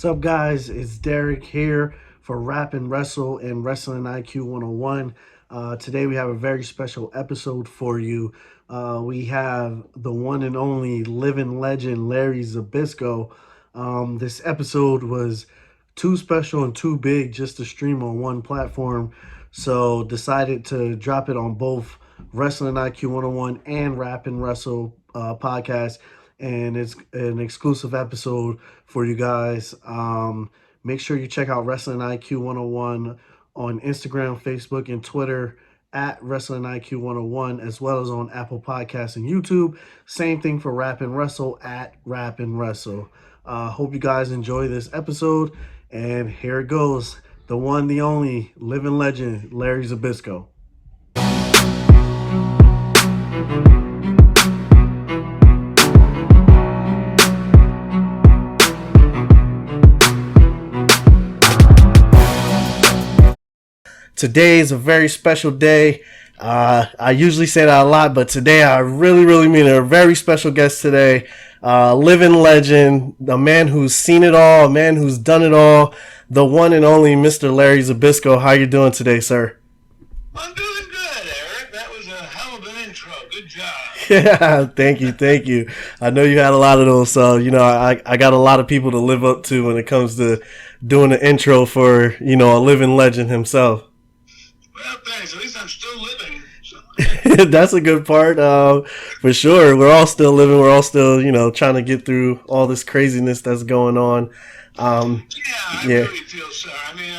What's up, guys? It's Derrick here for Rap and Wrestle and Wrestling IQ 101. Today we have a very special episode for you. We have the one and only living legend, Larry Zbysko. This episode was too special and too big just to stream on one platform, so decided to drop it on both Wrestling IQ 101 and Rap and Wrestle podcast, and it's an exclusive episode for you guys. Make sure you check out Wrestling IQ 101 on Instagram, Facebook, and Twitter at Wrestling IQ 101, as well as on Apple Podcasts and YouTube. Same thing for Rap and Wrestle at Rap and Wrestle. Hope you guys enjoy this episode, and here it goes. The one, the only, living legend, Larry Zbysko. Today is a very special day. I usually say that a lot, but today I really mean it. A very special guest today. Living legend, a man who's seen it all, a man who's done it all, the one and only Mr. Larry Zbysko. How you doing today, sir? I'm doing good, Eric. That was a hell of an intro. Good job. Yeah, thank you. I know you had a lot of those, so I got a lot of people to live up to when it comes to doing an intro for a living legend himself. Well, thanks. At least I'm still living. So. That's a good part, for sure. We're all still living. We're all still, trying to get through all this craziness that's going on. I really feel sorry. I mean,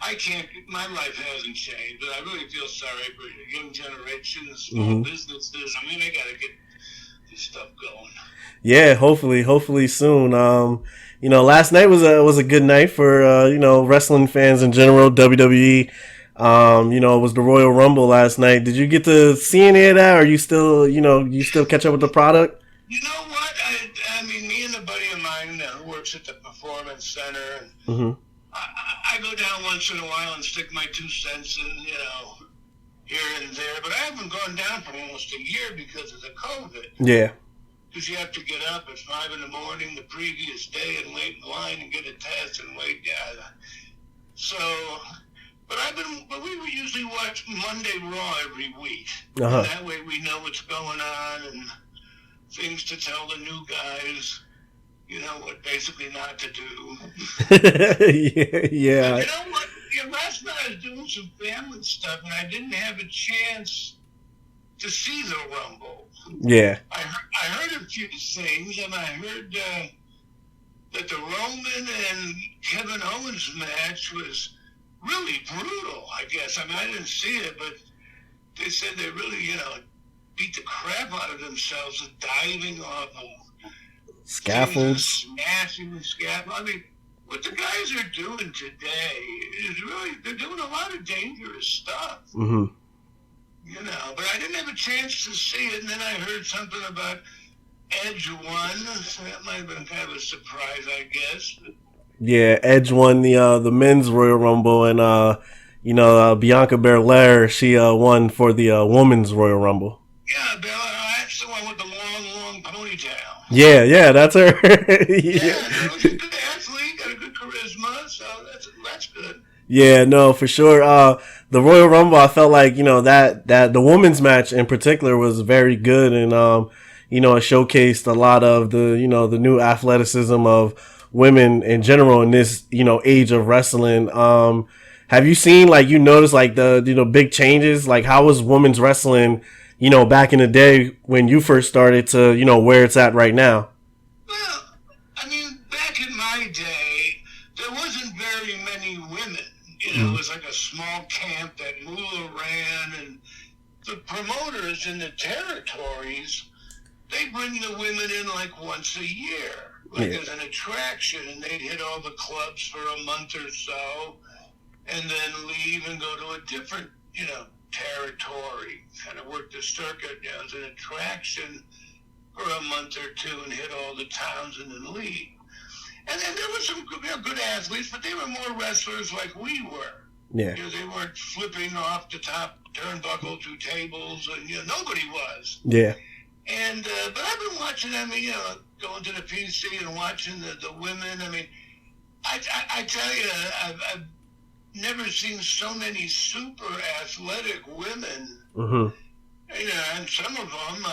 I can't. My life hasn't changed, but I really feel sorry for the young generation, the small businesses. I mean, they got to get this stuff going. Yeah, hopefully soon. Last night was a good night for wrestling fans in general. WWE. It was the Royal Rumble last night. Did you get to see any of that, or you still catch up with the product? You know what? I mean, me and a buddy of mine who works at the Performance Center, and I go down once in a while and stick my 2 cents in, here and there. But I haven't gone down for almost a year because of the COVID. Yeah. Because you have to get up at 5 a.m. the previous day and wait in line and get a test and wait. Yeah. So... But we would usually watch Monday Raw every week. And that way we know what's going on and things to tell the new guys, what basically not to do. Yeah. But you know what? Last night I was doing some family stuff and I didn't have a chance to see the Rumble. Yeah. I heard a few things, and I heard that the Roman and Kevin Owens match was really brutal, I guess. I mean, I didn't see it, but they said they really, beat the crap out of themselves and diving off of scaffolds, smashing the scaffold. I mean, what the guys are doing today is really, they're doing a lot of dangerous stuff. But I didn't have a chance to see it, and then I heard something about Edge won, so that might have been kind of a surprise, I guess. Yeah, Edge won the men's Royal Rumble, and Bianca Belair, she won for the women's Royal Rumble. Yeah, that's the one with the long ponytail. Yeah, that's her. She's a good athlete, got a good charisma, so that's good. Yeah, no, for sure. The Royal Rumble, I felt like that the women's match in particular was very good, and it showcased a lot of the the new athleticism of women in general in this age of wrestling. Have you seen noticed the big changes? Like, how was women's wrestling back in the day when you first started to where it's at right now? Well, I mean, back in my day there wasn't very many women. It was like a small camp that Moolah ran, and the promoters in the territories, they bring the women in like once a year. As an attraction, and they'd hit all the clubs for a month or so, and then leave and go to a different, territory. Kind of work the circuit as an attraction for a month or two and hit all the towns and then leave. And then there were some good athletes, but they were more wrestlers like we were. Yeah. They weren't flipping off the top turnbuckle through tables, and nobody was. Yeah. And but I've been watching. I mean, going to the PC and watching the women. I mean, I I tell you, I've never seen so many super athletic women. Mm-hmm. And some of them,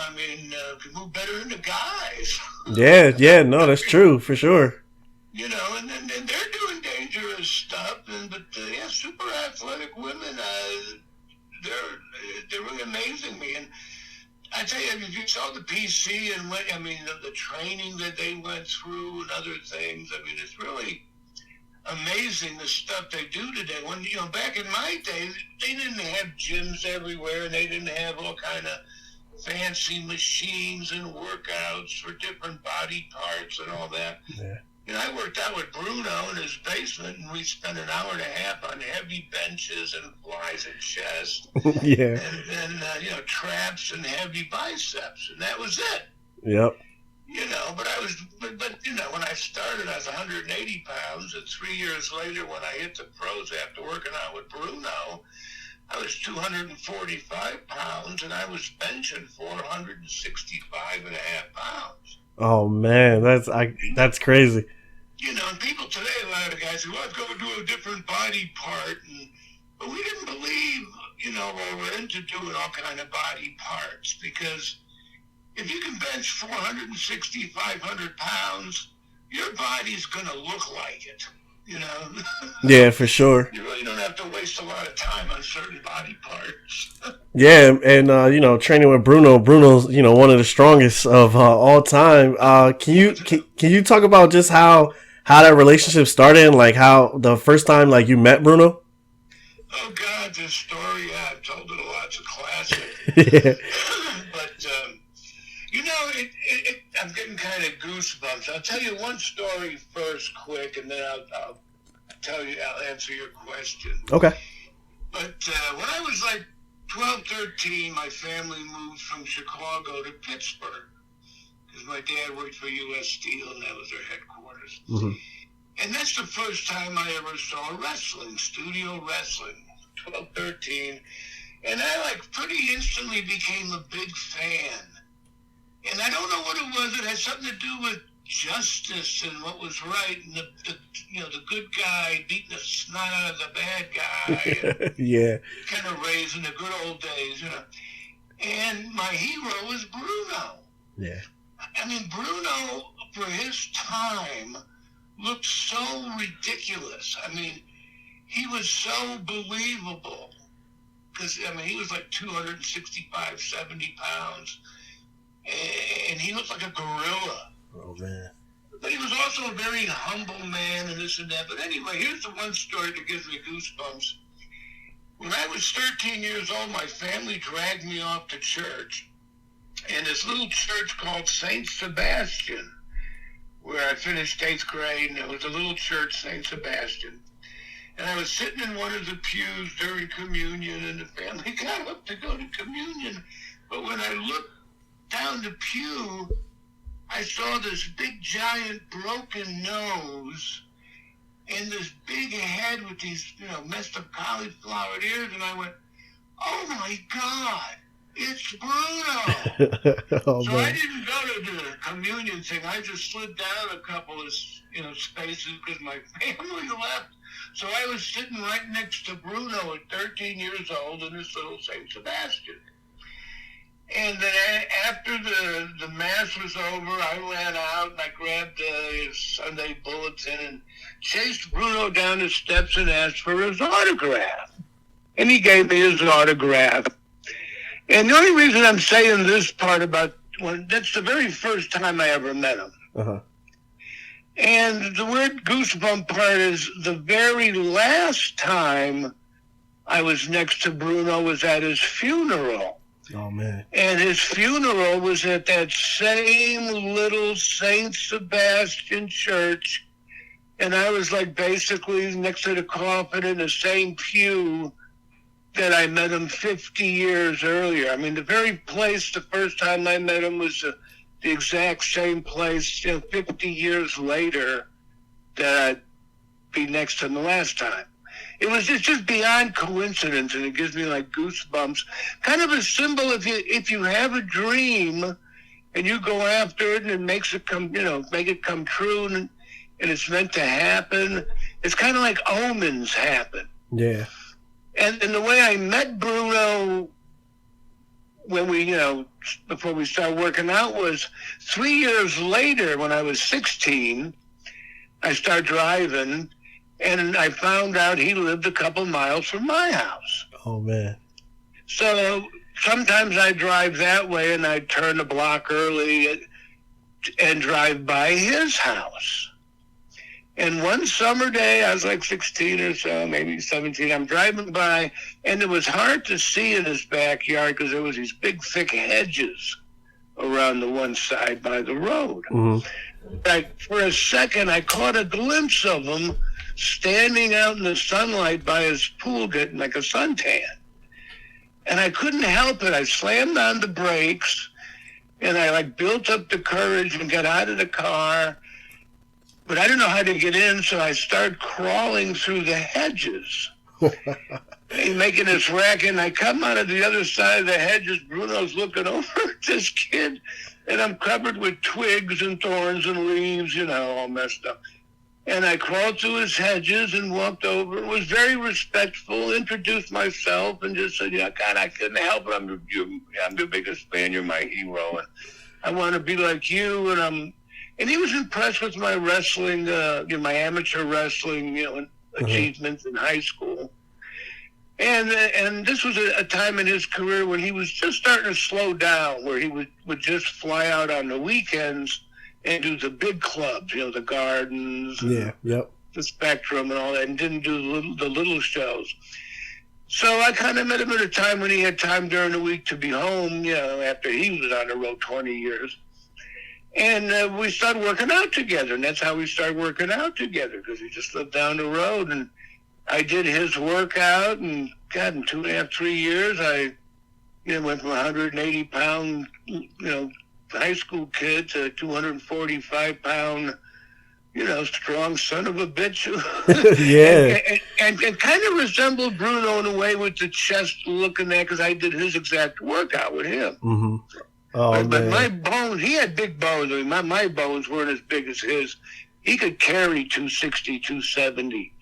can move better than the guys. Yeah, no, that's true for sure. And they're doing dangerous stuff, but super athletic women, they're really amazing me. And I tell you, if you saw the PC and the training that they went through and other things, it's really amazing the stuff they do today. When back in my day, they didn't have gyms everywhere, and they didn't have all kind of fancy machines and workouts for different body parts and all that. Yeah. I worked out with Bruno in his basement, and we spent an hour and a half on heavy benches and flies and chest. Yeah. And then, traps and heavy biceps, and that was it. Yep. But when I started, I was 180 pounds, and 3 years later, when I hit the pros after working out with Bruno, I was 245 pounds, and I was benching 465 and a half pounds. Oh man, that's crazy. And people today, a lot of the guys say, well, let's go do a different body part. But we didn't believe, we were into doing all kind of body parts, because if you can bench 460, 500 pounds, your body's going to look like it, Yeah, for sure. You really don't have to waste a lot of time on certain body parts. Yeah, and training with Bruno's one of the strongest of all time. Can you talk about just how that relationship started, and like how the first time like you met Bruno? Oh God, this story, I've told it a lot. It's a classic. Yeah. But I'm getting kind of goosebumps. I'll tell you one story first, quick, and then I'll answer your question. Okay. But when I was like 12, 13, my family moved from Chicago to Pittsburgh, because my dad worked for U.S. Steel, and that was their headquarters. Mm-hmm. And that's the first time I ever saw wrestling, studio wrestling, 12, 13. And I pretty instantly became a big fan. And I don't know what it was. It had something to do with justice and what was right, and the good guy beating the snot out of the bad guy. Yeah. Kind of raised in the good old days, And my hero was Bruno. Yeah. Bruno, for his time, looked so ridiculous. He was so believable. Because, he was like 265, 70 pounds. And he looked like a gorilla. Oh, man. But he was also a very humble man and this and that. But anyway, here's the one story that gives me goosebumps. When I was 13 years old, my family dragged me off to church. And this little church called St. Sebastian, where I finished 8th grade, and it was a little church, St. Sebastian. And I was sitting in one of the pews during communion, and the family got up to go to communion. But when I looked down the pew, I saw this big, giant, broken nose and this big head with these, messed up cauliflower ears, and I went, oh my God, it's Bruno. Oh, so man. I didn't go to the communion thing. I just slid down a couple of, spaces because my family left. So I was sitting right next to Bruno at 13 years old in this little St. Sebastian. And then after the Mass was over, I ran out and I grabbed his Sunday bulletin and chased Bruno down the steps and asked for his autograph. And he gave me his autograph. And the only reason I'm saying this part that's the very first time I ever met him. Uh-huh. And the weird goosebump part is the very last time I was next to Bruno was at his funeral. Oh, man. And his funeral was at that same little St. Sebastian church. And I was basically next to the coffin in the same pew that I met him 50 years earlier. The very place the first time I met him was the exact same place, 50 years later that I'd be next to him the last time. It's just beyond coincidence, and it gives me goosebumps. Kind of a symbol if you have a dream and you go after it and it makes it come, make it come true. And and it's meant to happen. It's kind of like omens happen. Yeah. And the way I met Bruno when we, before we started working out was 3 years later when I was 16, I started driving, and I found out he lived a couple miles from my house. Oh, man. So sometimes I drive that way, and I turn the block early and drive by his house. And one summer day, I was like 16 or so, maybe 17, I'm driving by, and it was hard to see in his backyard because there was these big, thick hedges around the one side by the road. Mm-hmm. For a second, I caught a glimpse of him standing out in the sunlight by his pool getting like a suntan. And I couldn't help it. I slammed on the brakes, and I built up the courage and got out of the car. But I didn't know how to get in, so I started crawling through the hedges, making this racket. And I come out of the other side of the hedges. Bruno's looking over at this kid, and I'm covered with twigs and thorns and leaves, all messed up. And I crawled through his hedges and walked over and was very respectful, introduced myself, and just said, God, I couldn't help it. I'm the biggest fan. You're my hero, and I want to be like you. And he was impressed with my wrestling, my amateur wrestling, achievements in high school. And this was a time in his career when he was just starting to slow down, where he would just fly out on the weekends and do the big clubs, the Gardens, the Spectrum and all that, and didn't do the little shows. So I kind of met him at a time when he had time during the week to be home, after he was on the road 20 years. And we started working out together, and that's how we started working out together, because he just lived down the road. And I did his workout, and God, in 2.5, 3 years, I went from 180-pound, high school kid to 245-pound, strong son of a bitch. Yeah. and kind of resembled Bruno in a way with the chest looking at, because I did his exact workout with him. Mm-hmm. Oh, but my bones, he had big bones. I mean, my bones weren't as big as his. He could carry 260, 270.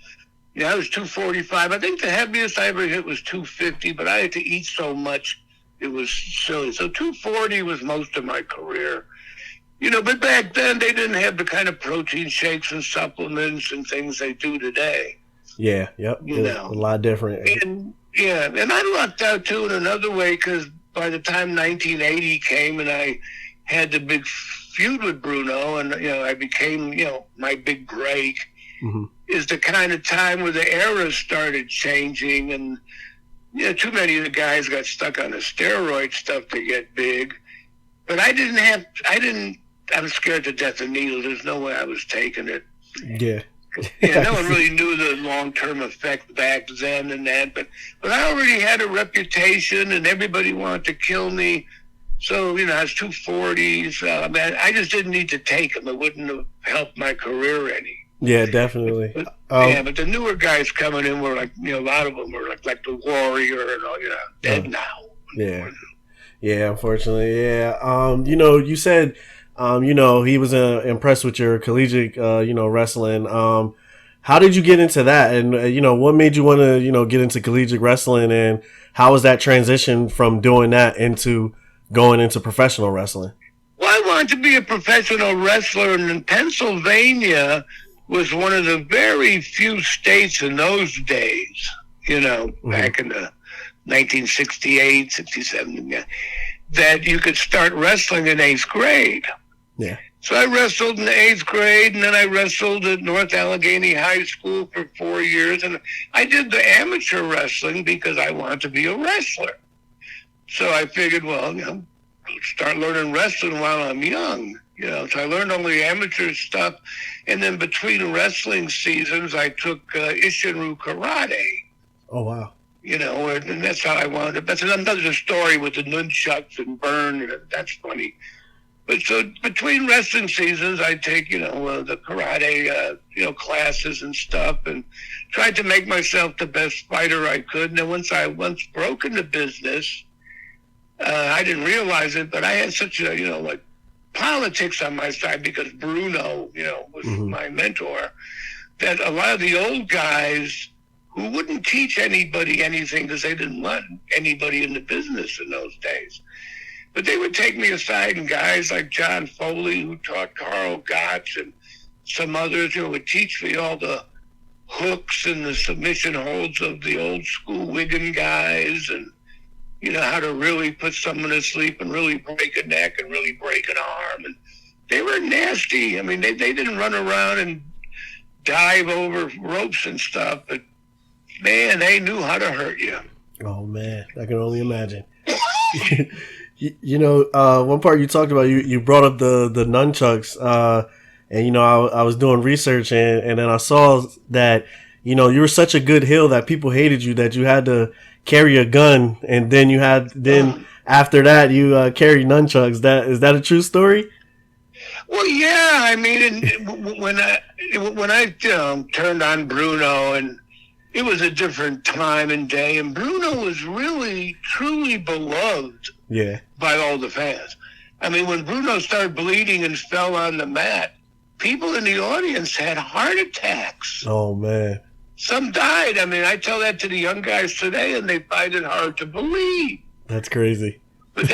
I was 245. I think the heaviest I ever hit was 250, but I had to eat so much, it was silly. So 240 was most of my career. But back then, they didn't have the kind of protein shakes and supplements and things they do today. Yeah, yep. A lot different. And I lucked out, too, in another way, because by the time 1980 came and I had the big feud with Bruno, and I became my big break, is the kind of time where the era started changing, and too many of the guys got stuck on the steroid stuff to get big. But I was scared to death of needles. There's no way I was taking it. Yeah. No one really knew the long-term effect back then and that, but I already had a reputation, and everybody wanted to kill me. So, I was 240, so I just didn't need to take them. It wouldn't have helped my career any. Yeah, definitely. But the newer guys coming in were like, a lot of them were like the Warrior and all, dead now. Yeah. Yeah, unfortunately, yeah. You said, he was impressed with your collegiate, wrestling. How did you get into that? And, what made you want to, get into collegiate wrestling? And how was that transition from doing that into going into professional wrestling? Well, I wanted to be a professional wrestler, and in Pennsylvania was one of the very few states in those days, back in the 1968, 67, that you could start wrestling in 8th grade. Yeah. So I wrestled in the 8th grade, and then I wrestled at North Allegheny High School for 4 years. And I did the amateur wrestling because I wanted to be a wrestler. So I figured, start learning wrestling while I'm young. So I learned all the amateur stuff. And then between wrestling seasons, I took Isshinryu karate. Oh, wow. And that's how I wanted it. That's another story with the nunchucks and burn. That's funny. But so between wrestling seasons, I take, the karate, classes and stuff, and tried to make myself the best fighter I could. And then once broke into business, I didn't realize it, but I had such a, politics on my side because Bruno, was Mm-hmm. my mentor, that a lot of the old guys who wouldn't teach anybody anything because they didn't want anybody in the business in those days. But they would take me aside, and guys like John Foley, who taught Carl Gotch, and some others, would teach me all the hooks and the submission holds of the old school Wigan guys, and how to really put someone to sleep and really break a neck and really break an arm. And they were nasty. I mean, they didn't run around and dive over ropes and stuff, but man, they knew how to hurt you. Oh man, I can only imagine. One part you talked about, you brought up the nunchucks, and I was doing research, and then I saw that you were such a good heel that people hated you that you had to carry a gun, and then after that you carry nunchucks. Is that a true story? Well, yeah. I mean, when I turned on Bruno, and it was a different time and day, and Bruno was really truly beloved. Yeah. By all the fans. I mean, when Bruno started bleeding and fell on the mat, people in the audience had heart attacks. Oh man. Some died. I mean, I tell that to the young guys today, and they find it hard to believe. That's crazy. But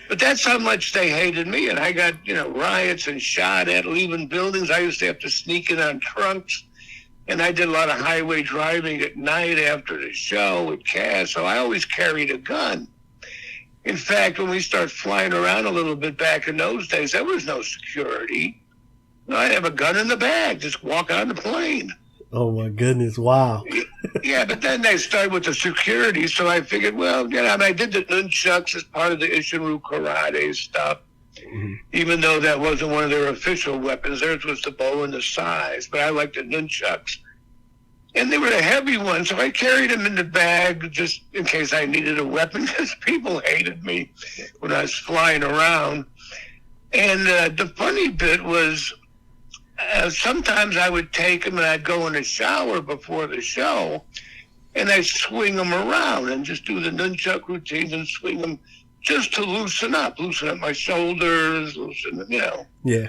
but that's how much they hated me, and I got riots and shot at, leaving buildings. I used to have to sneak in on trunks, and I did a lot of highway driving at night after the show with Cass. So I always carried a gun. In fact, when we started flying around a little bit back in those days, there was no security. I'd have a gun in the bag, just walk on the plane. Oh my goodness! Wow. Yeah, but then they started with the security, so I figured, well, I did the nunchucks as part of the Ishinru karate stuff, even though that wasn't one of their official weapons. Theirs was the bow and the sais, but I liked the nunchucks. And they were the heavy ones, so I carried them in the bag just in case I needed a weapon, because people hated me when I was flying around. And the funny bit was, sometimes I would take them and I'd go in the shower before the show, and I'd swing them around and just do the nunchuck routines and swing them just to loosen up my shoulders,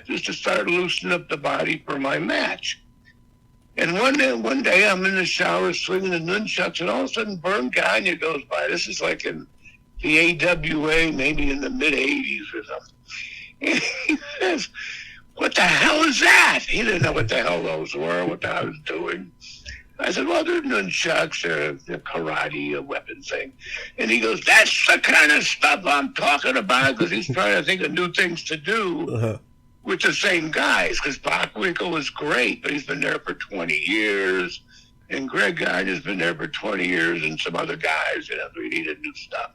just to start loosening up the body for my match. And one day I'm in the shower swinging the nunchucks, and all of a sudden Vern Gagne goes by. This is like in the AWA, maybe in the mid-'80s or something. And he says, "What the hell is that?" He didn't know what the hell those were, what I was doing. I said, "Well, they're nunchucks, they're karate, a weapon thing." And he goes, "That's the kind of stuff I'm talking about," because he's trying to think of new things to do. With the same guys, because Bockwinkel was great, but he's been there for 20 years, and Greg Gagne has been there for 20 years, and some other guys, we needed new stuff.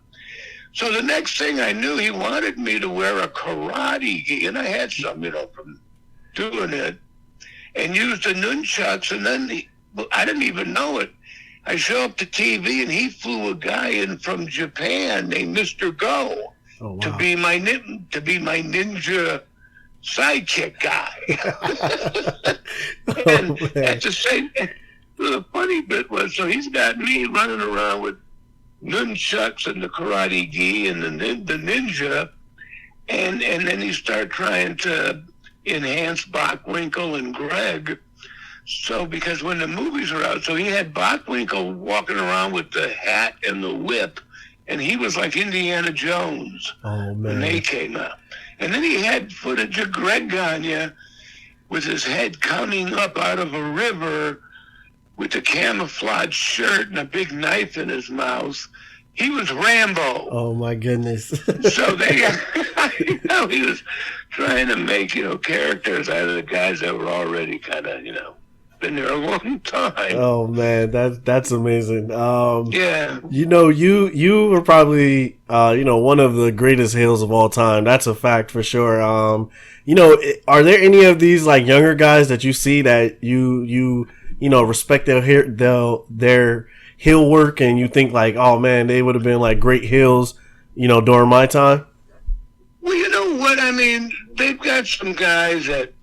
So the next thing I knew, he wanted me to wear a karate gi, and I had some, from doing it, and used the nunchucks, and then I didn't even know it. I show up to TV, and he flew a guy in from Japan named Mr. Go to be my ninja sidekick guy. And at the same, the funny bit was, so he's got me running around with nunchucks and the karate gi and the ninja, and then he started trying to enhance Bockwinkel and Greg. So because when the movies were out, so he had Bockwinkel walking around with the hat and the whip, and he was like Indiana Jones when they came out. And then he had footage of Greg Gagne with his head coming up out of a river with a camouflage shirt and a big knife in his mouth. He was Rambo. Oh my goodness. So he was trying to make, characters out of the guys that were already kind of, been there a long time. Oh man, that's amazing. Yeah. You were probably one of the greatest heels of all time. That's a fact for sure. Are there any of these like younger guys that you see that you respect their heel work, and you think like, oh man, they would have been like great heels, during my time? Well, you know what? I mean, they've got some guys that,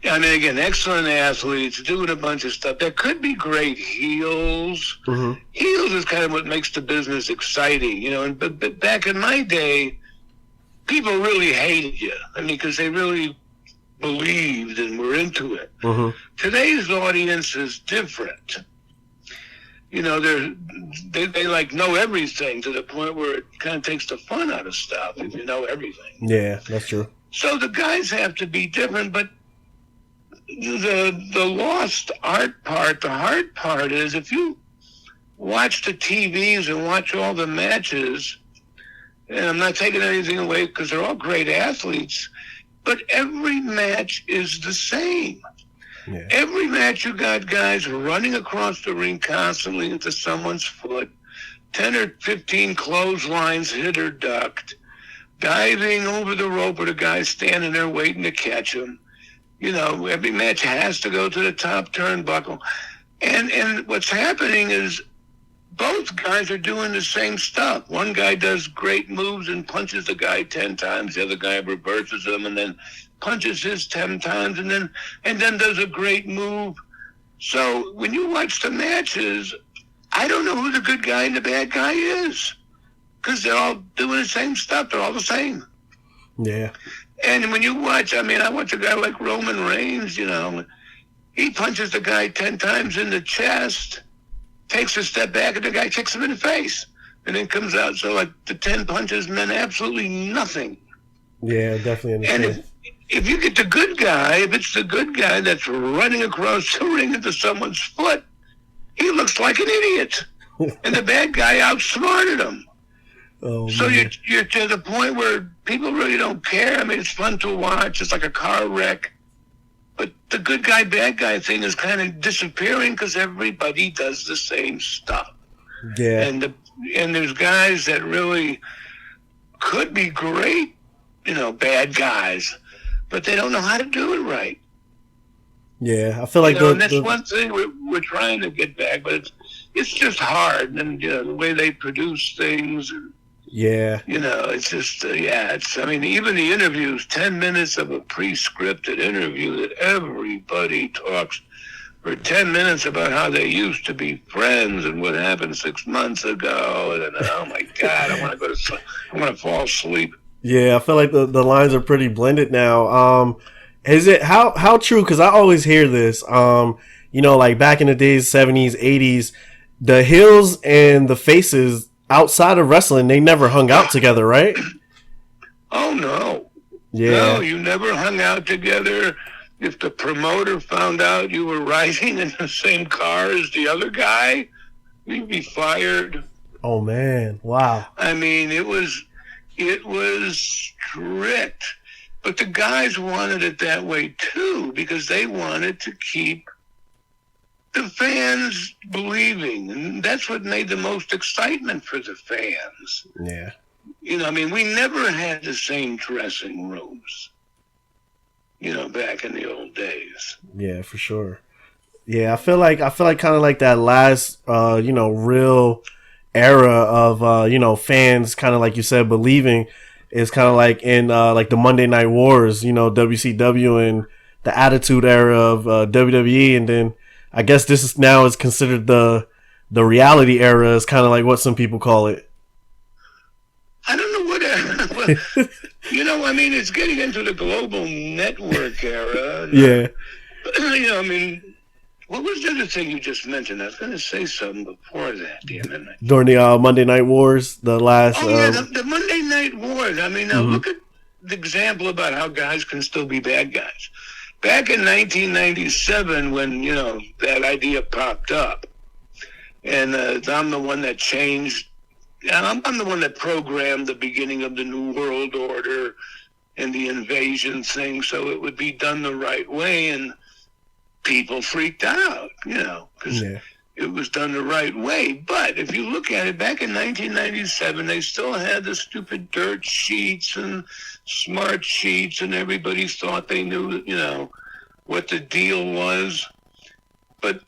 again, excellent athletes doing a bunch of stuff. There could be great heels. Mm-hmm. Heels is kind of what makes the business exciting, but back in my day, people really hated you. I mean, because they really believed and were into it. Mm-hmm. Today's audience is different. You know, they like know everything to the point where it kind of takes the fun out of stuff if you know everything. Yeah, that's true. So the guys have to be different, but the lost art part, the hard part is if you watch the TVs and watch all the matches, and I'm not taking anything away because they're all great athletes, but every match is the same. Yeah. Every match you got guys running across the ring constantly into someone's foot, 10 or 15 clotheslines hit or ducked, diving over the rope with a guy standing there waiting to catch him. You know, every match has to go to the top turnbuckle. And what's happening is both guys are doing the same stuff. One guy does great moves and punches the guy 10 times. The other guy reverses him and then punches his 10 times and then does a great move. So when you watch the matches, I don't know who the good guy and the bad guy is because they're all doing the same stuff. They're all the same. Yeah. And when you watch, I mean, I watch a guy like Roman Reigns, you know, he punches the guy 10 times in the chest, takes a step back, and the guy kicks him in the face. And then comes out, so like the 10 punches meant absolutely nothing. Yeah, definitely understand. And if you get the good guy, if it's the good guy that's running across the ring into someone's foot, he looks like an idiot. And the bad guy outsmarted him. Oh, so man. you're to the point where people really don't care. I mean, it's fun to watch. It's like a car wreck. But the good guy, bad guy thing is kind of disappearing because everybody does the same stuff. Yeah. And there's guys that really could be great, you know, bad guys, but they don't know how to do it right. Yeah, I feel like and that's one thing we're trying to get back, but it's just hard. And, you know, the way they produce things. Yeah. You know, it's just, I mean, even the interviews, 10 minutes of a pre-scripted interview that everybody talks for 10 minutes about how they used to be friends and what happened 6 months ago. And then, oh my God, I want to go to sleep. I want to fall asleep. Yeah, I feel like the lines are pretty blended now. Is it, how true, because I always hear this, you know, like back in the days, 70s, 80s, the heels and the faces outside of wrestling, they never hung out together, right? Oh, no. Yeah. No, you never hung out together. If the promoter found out you were riding in the same car as the other guy, you'd be fired. Oh, man. Wow. I mean, it was strict. But the guys wanted it that way, too, because they wanted to keep the fans believing, and that's what made the most excitement for the fans. Yeah. You know, I mean, we never had the same dressing rooms, you know, back in the old days. Yeah, for sure. Yeah, I feel like kind of like that last, you know, real era of, you know, fans kind of like you said, believing is kind of like in, like the Monday Night Wars, you know, WCW and the Attitude Era of WWE, and then I guess this is now is considered the reality era, is kind of like what some people call it. I don't know what, you know, I mean, it's getting into the global network era. Yeah. You know, I mean, what was the other thing you just mentioned? I was going to say something before that, damn it. During the Monday Night Wars, the last... Oh, yeah, the Monday Night Wars. I mean, now look at the example about how guys can still be bad guys. Back in 1997, when, you know, that idea popped up, and I'm the one that changed, I'm the one that programmed the beginning of the New World Order and the invasion thing so it would be done the right way, and people freaked out, you know, because it was done the right way. But if you look at it, back in 1997, they still had the stupid dirt sheets and smart sheets, and everybody thought they knew, you know, what the deal was. But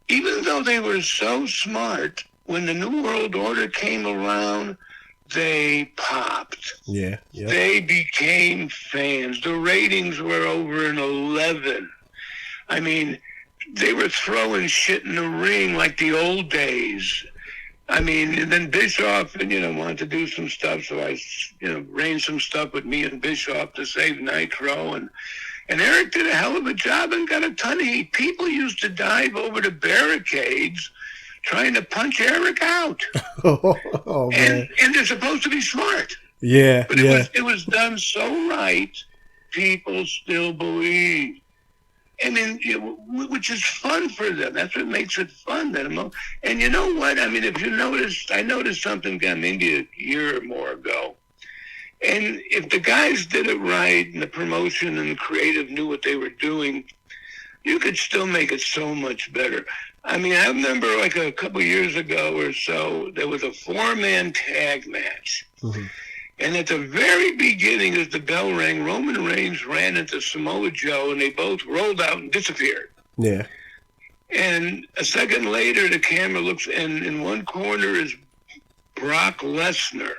even though they were so smart, when the New World Order came around, they popped. Yeah. Yep. They became fans. The ratings were over an 11. I mean, they were throwing shit in the ring like the old days. I mean, and then Bischoff, wanted to do some stuff, so I, arranged some stuff with me and Bischoff to save Nitro, and Eric did a hell of a job and got a ton of heat. People used to dive over the barricades trying to punch Eric out. Oh man. And they're supposed to be smart. Yeah, but it was done so right, people still believe. I mean, which is fun for them. That's what makes it fun. And you know what? I mean, if you noticed, I noticed something maybe a year or more ago. And if the guys did it right and the promotion and the creative knew what they were doing, you could still make it so much better. I mean, I remember like a couple years ago or so, there was a 4-man tag match. Mm-hmm. And at the very beginning, as the bell rang, Roman Reigns ran into Samoa Joe, and they both rolled out and disappeared. Yeah. And a second later, the camera looks, and in one corner is Brock Lesnar.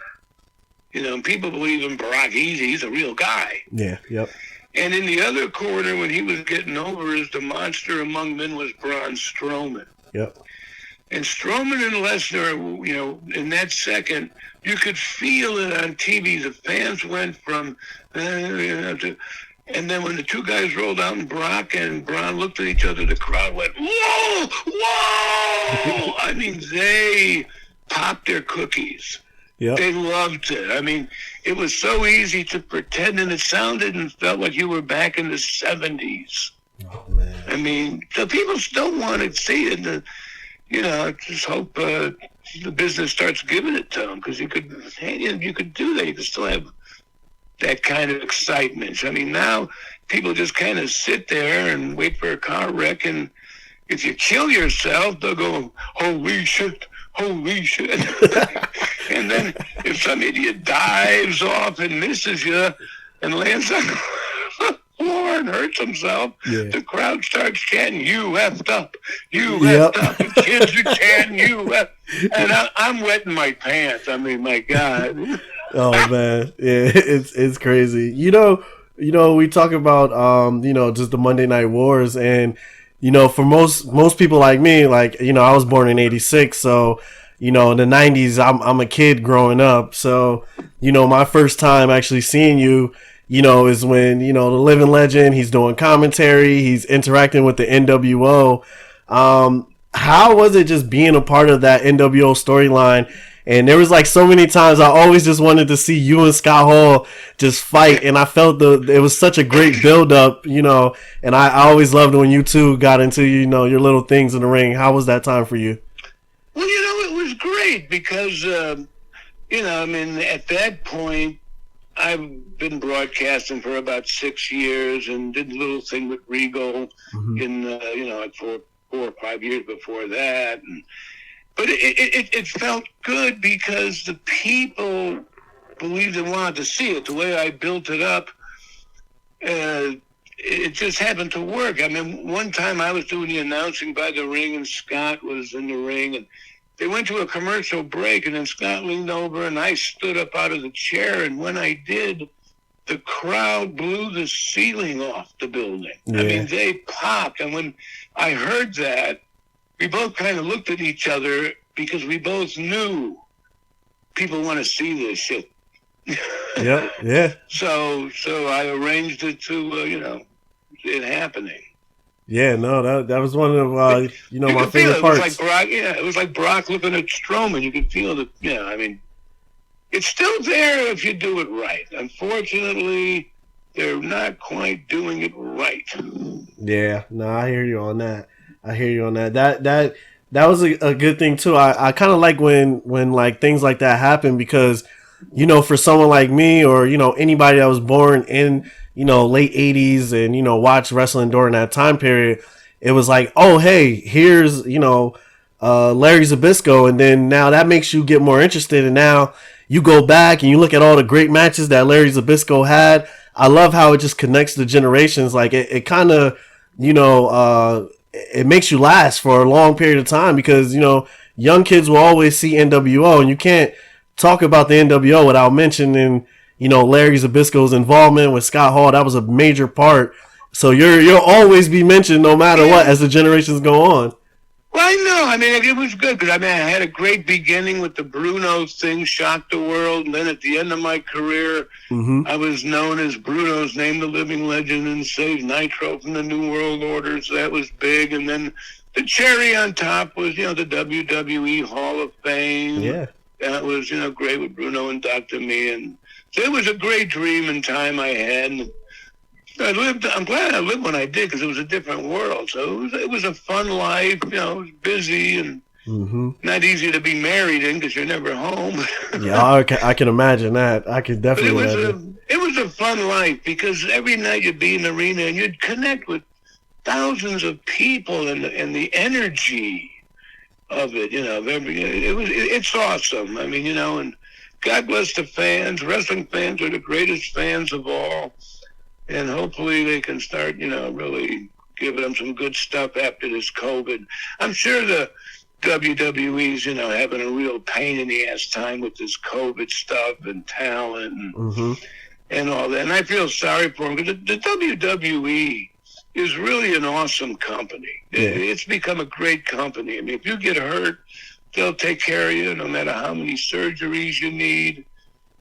People believe in Brock. He's a real guy. Yeah, yep. And in the other corner, when he was getting over, as the monster among men was Braun Strowman. Yep. And Strowman and Lesnar, in that second, you could feel it on TV. The fans went from, to, and then when the two guys rolled out and Brock and Braun looked at each other, the crowd went, whoa, whoa! I mean, they popped their cookies. Yep. They loved it. I mean, it was so easy to pretend, and it sounded and felt like you were back in the 70s. Oh, man. I mean, the people still want to see it. I just hope the business starts giving it to them, because you could do that. You could still have that kind of excitement. I mean, now people just kind of sit there and wait for a car wreck, and if you kill yourself, they'll go, holy shit. And then if some idiot dives off and misses you and lands on the floor and hurts himself, the crowd starts chanting, you effed up, you effed up, the kids are chanting, you effed. And I'm wetting my pants. I mean, my God. Oh, man. Yeah, it's crazy. We talk about, just the Monday Night Wars, and for most people like me, I was born in 86, so, in the 90s, I'm a kid growing up. So, my first time actually seeing you, is when, the living legend, he's doing commentary, he's interacting with the NWO. How was it just being a part of that NWO storyline? And there was so many times I always just wanted to see you and Scott Hall just fight. And I felt it was such a great build up, and I always loved when you two got into, your little things in the ring. How was that time for you? Well, it was great because, at that point, I've been broadcasting for about 6 years and did a little thing with Regal in, 4 or 5 years before that. But it felt good because the people believed and wanted to see it. The way I built it up, it just happened to work. I mean, one time I was doing the announcing by the ring, and Scott was in the ring, and they went to a commercial break, and then Scott leaned over, and I stood up out of the chair, and when I did, the crowd blew the ceiling off the building. Yeah. I mean, they popped, and when I heard that, we both kind of looked at each other because we both knew people want to see this shit. Yeah. So I arranged it to, it happening. Yeah, no, that was one of my favorite parts. It was like Brock looking at Strowman. You could feel that. I mean, it's still there if you do it right. Unfortunately, they're not quite doing it right. Yeah, no, I hear you on that. That was a good thing too. I kind of like when things like that happen, because for someone like me, or anybody that was born in late 80s and watched wrestling during that time period, it was like, oh hey, here's Larry Zbysko, and then now that makes you get more interested, and now you go back and you look at all the great matches that Larry Zbysko had. I love how it just connects the generations. It kind of it makes you last for a long period of time, because young kids will always see NWO, and you can't talk about the NWO without mentioning Larry Zbysko's involvement with Scott Hall. That was a major part, so you'll always be mentioned no matter what as the generations go on. Well, I know. I mean, it was good because I had a great beginning with the Bruno thing, shocked the world, and then at the end of my career, I was known as Bruno's Name the Living Legend and saved Nitro from the New World Order, so that was big. And then the cherry on top was, the WWE Hall of Fame. Yeah. That was, great with Bruno inducted me, and so it was a great dream and time I had. And I'm glad I lived when I did because it was a different world. So it was a fun life. It was busy and not easy to be married in because you're never home. Yeah, I can imagine that. I can definitely imagine. It was a fun life because every night you'd be in the arena and you'd connect with thousands of people and the energy of it. It's awesome. I mean, and God bless the fans. Wrestling fans are the greatest fans of all. And hopefully they can start, really giving them some good stuff after this COVID. I'm sure the WWE's, having a real pain in the ass time with this COVID stuff and talent and all that. And I feel sorry for them because the WWE is really an awesome company. Yeah. It's become a great company. I mean, if you get hurt, they'll take care of you no matter how many surgeries you need.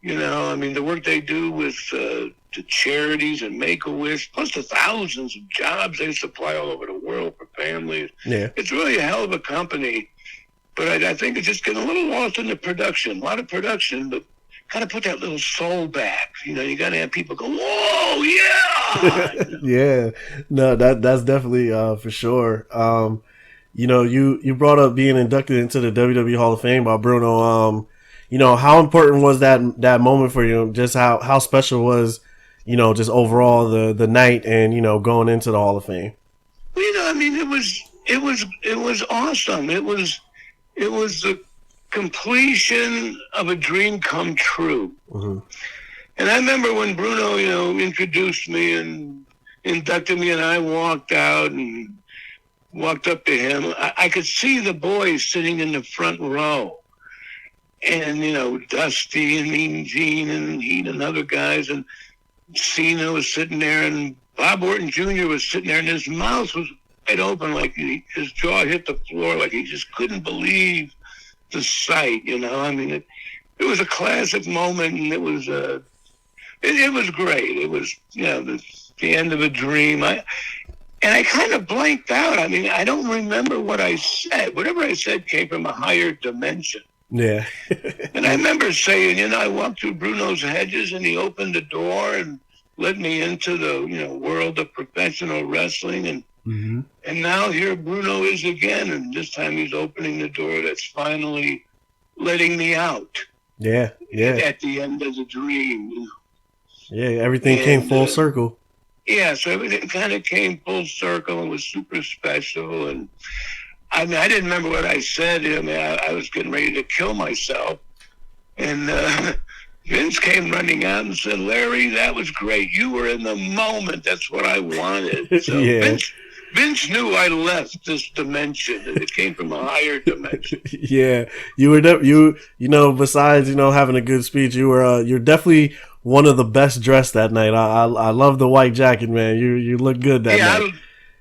The work they do with the charities and Make-A-Wish, plus the thousands of jobs they supply all over the world for families. Yeah. It's really a hell of a company. But I think it's just getting a little lost in the production. A lot of production, but got to put that little soul back. You got to have people go, whoa, yeah! Yeah. No, that's definitely for sure. You brought up being inducted into the WWE Hall of Fame by Bruno. How important was that moment for you? Just how special was, just overall the night and, going into the Hall of Fame? It was awesome. It was the completion of a dream come true. And I remember when Bruno, introduced me and inducted me and I walked out and walked up to him. I could see the boys sitting in the front row. And, Dusty and Mean Gene and Heat and other guys. And Cena was sitting there and Bob Orton Jr. was sitting there and his mouth was wide open like his jaw hit the floor like he just couldn't believe the sight, it was a classic moment and it was great. It was, the end of a dream. And I kind of blanked out. I don't remember what I said. Whatever I said came from a higher dimension. Yeah. And I remember saying, I walked through Bruno's hedges and he opened the door and led me into the, world of professional wrestling. And now here Bruno is again. And this time he's opening the door that's finally letting me out. Yeah. Yeah. At the end of the dream. Yeah. Everything came full circle. Yeah. So everything kind of came full circle and was super special. And I didn't remember what I said. I was getting ready to kill myself. And Vince came running out and said, Larry, that was great. You were in the moment. That's what I wanted. So yeah. Vince knew I left this dimension. And it came from a higher dimension. Yeah. You were, besides, having a good speech, you're definitely one of the best dressed that night. I love the white jacket, man. You look good that night.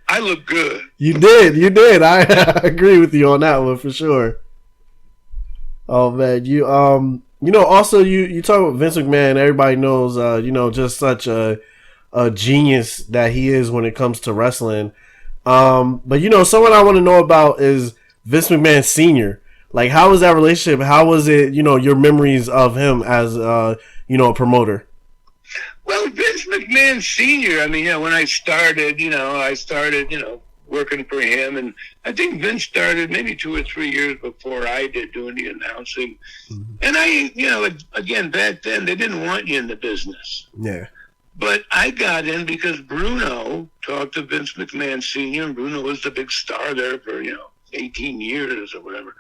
I look good. You did. I agree with you on that one for sure. Oh man, also you talk about Vince McMahon. Everybody knows, just such a genius that he is when it comes to wrestling. But someone I want to know about is Vince McMahon Sr. Like, how was that relationship? How was it? Your memories of him as a promoter. Well, Vince McMahon Sr., when I started, working for him. And I think Vince started maybe 2 or 3 years before I did doing the announcing. And again, back then, they didn't want you in the business. Yeah. But I got in because Bruno talked to Vince McMahon Sr., and Bruno was the big star there for, 18 years or whatever.